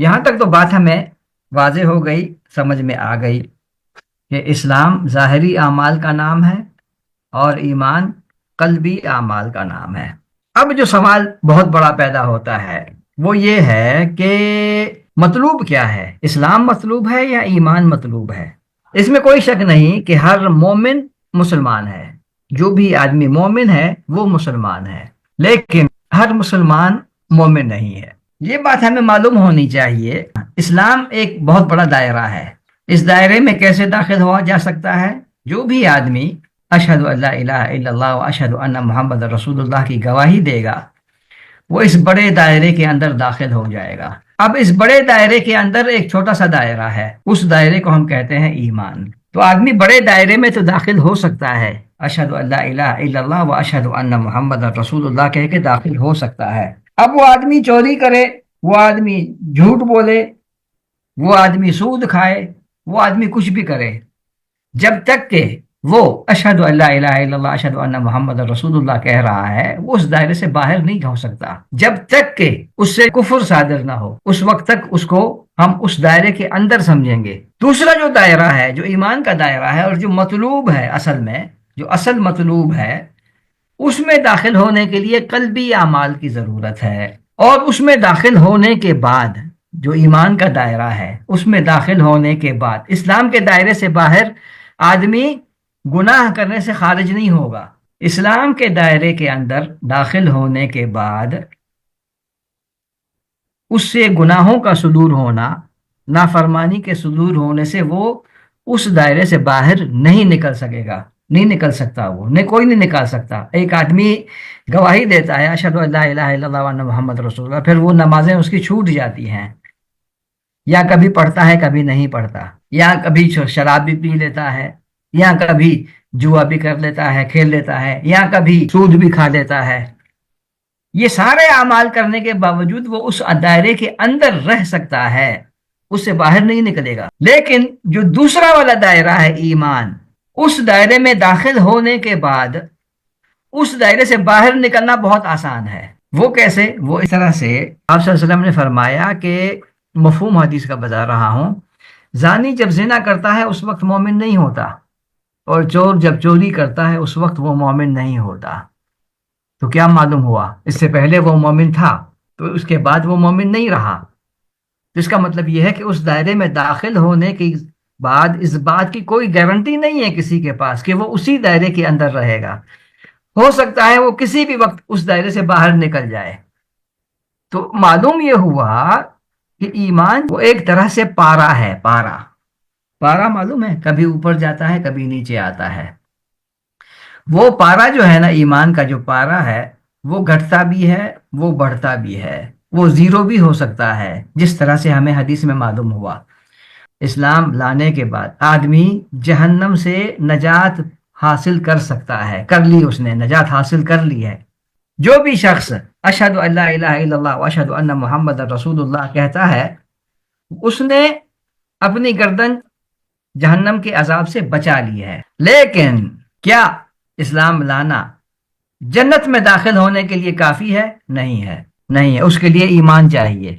یہاں تک تو بات ہمیں واضح ہو گئی، سمجھ میں آ گئی کہ اسلام ظاہری اعمال کا نام ہے اور ایمان قلبی اعمال کا نام ہے۔ اب جو سوال بہت بڑا پیدا ہوتا ہے وہ یہ ہے کہ مطلوب کیا ہے؟ اسلام مطلوب ہے یا ایمان مطلوب ہے؟ اس میں کوئی شک نہیں کہ ہر مومن مسلمان ہے، جو بھی آدمی مومن ہے وہ مسلمان ہے، لیکن ہر مسلمان مومن نہیں ہے، یہ بات ہمیں معلوم ہونی چاہیے۔ اسلام ایک بہت بڑا دائرہ ہے، اس دائرے میں کیسے داخل ہوا جا سکتا ہے؟ جو بھی آدمی اشہد ان لا الہ الا اللہ و اشہد ان محمد رسول اللہ کی گواہی دے گا وہ اس بڑے دائرے کے اندر داخل ہو جائے گا۔ اب اس بڑے دائرے کے اندر ایک چھوٹا سا دائرہ ہے، اس دائرے کو ہم کہتے ہیں ایمان۔ تو آدمی بڑے دائرے میں تو داخل ہو سکتا ہے، اشہد ان لا الہ الا اللہ و اشہد ان محمد رسول اللہ کہہ کے داخل ہو سکتا ہے۔ اب وہ آدمی چوری کرے، وہ آدمی جھوٹ بولے، وہ آدمی سود کھائے، وہ آدمی کچھ بھی کرے، جب تک کہ وہ اشہد ان لا الہ الا اللہ اشہد ان محمد رسول اللہ کہہ رہا ہے وہ اس دائرے سے باہر نہیں ہو سکتا، جب تک کہ اس سے کفر صادر نہ ہو، اس وقت تک اس کو ہم اس دائرے کے اندر سمجھیں گے۔ دوسرا جو دائرہ ہے، جو ایمان کا دائرہ ہے اور جو مطلوب ہے، اصل میں جو اصل مطلوب ہے، اس میں داخل ہونے کے لیے قلبی اعمال کی ضرورت ہے، اور اس میں داخل ہونے کے بعد جو ایمان کا دائرہ ہے اس میں داخل ہونے کے بعد اسلام کے دائرے سے باہر آدمی گناہ کرنے سے خارج نہیں ہوگا۔ اسلام کے دائرے کے اندر داخل ہونے کے بعد اس سے گناہوں کا صدور ہونا، نافرمانی کے صدور ہونے سے وہ اس دائرے سے باہر نہیں نکل سکے گا، نہیں نکل سکتا، وہ نہیں، کوئی نہیں نکال سکتا۔ ایک آدمی گواہی دیتا ہے اشہد ان لا الہ الا اللہ وان محمد رسول اللہ، پھر وہ نمازیں اس کی چھوٹ جاتی ہیں، یا کبھی پڑھتا ہے کبھی نہیں پڑھتا، یا کبھی شراب بھی پی لیتا ہے، یا کبھی جوا بھی کر لیتا ہے، کھیل لیتا ہے، یا کبھی سود بھی کھا لیتا ہے۔ یہ سارے اعمال کرنے کے باوجود وہ اس دائرے کے اندر رہ سکتا ہے، اس سے باہر نہیں نکلے گا۔ لیکن جو دوسرا والا دائرہ ہے ایمان، اس دائرے میں داخل ہونے کے بعد اس دائرے سے باہر نکلنا بہت آسان ہے۔ وہ کیسے؟ وہ اس طرح سے، آپ صلی اللہ علیہ وسلم نے فرمایا کہ مفہوم حدیث کا بتا رہا ہوں، زانی جب زنا کرتا ہے اس وقت مومن نہیں ہوتا، اور چور جب چوری کرتا ہے اس وقت وہ مومن نہیں ہوتا۔ تو کیا معلوم ہوا؟ اس سے پہلے وہ مومن تھا تو اس کے بعد وہ مومن نہیں رہا۔ تو اس کا مطلب یہ ہے کہ اس دائرے میں داخل ہونے کے بعد اس بات کی کوئی گارنٹی نہیں ہے کسی کے پاس کہ وہ اسی دائرے کے اندر رہے گا، ہو سکتا ہے وہ کسی بھی وقت اس دائرے سے باہر نکل جائے۔ تو معلوم یہ ہوا کہ ایمان وہ ایک طرح سے پارا ہے، پارا معلوم ہے، کبھی اوپر جاتا ہے کبھی نیچے آتا ہے۔ وہ پارا جو ہے نا، ایمان کا جو پارا ہے، وہ گھٹتا بھی ہے وہ بڑھتا بھی ہے، وہ زیرو بھی ہو سکتا ہے، جس طرح سے ہمیں حدیث میں معلوم ہوا۔ اسلام لانے کے بعد آدمی جہنم سے نجات حاصل کر سکتا ہے، کر لی، اس نے نجات حاصل کر لی ہے۔ جو بھی شخص اشہد ان لا الہ الا اللہ واشہد ان محمد رسول اللہ کہتا ہے، اس نے اپنی گردن جہنم کے عذاب سے بچا لی ہے۔ لیکن کیا اسلام لانا جنت میں داخل ہونے کے لیے کافی ہے؟ نہیں ہے، نہیں ہے، اس کے لیے ایمان چاہیے۔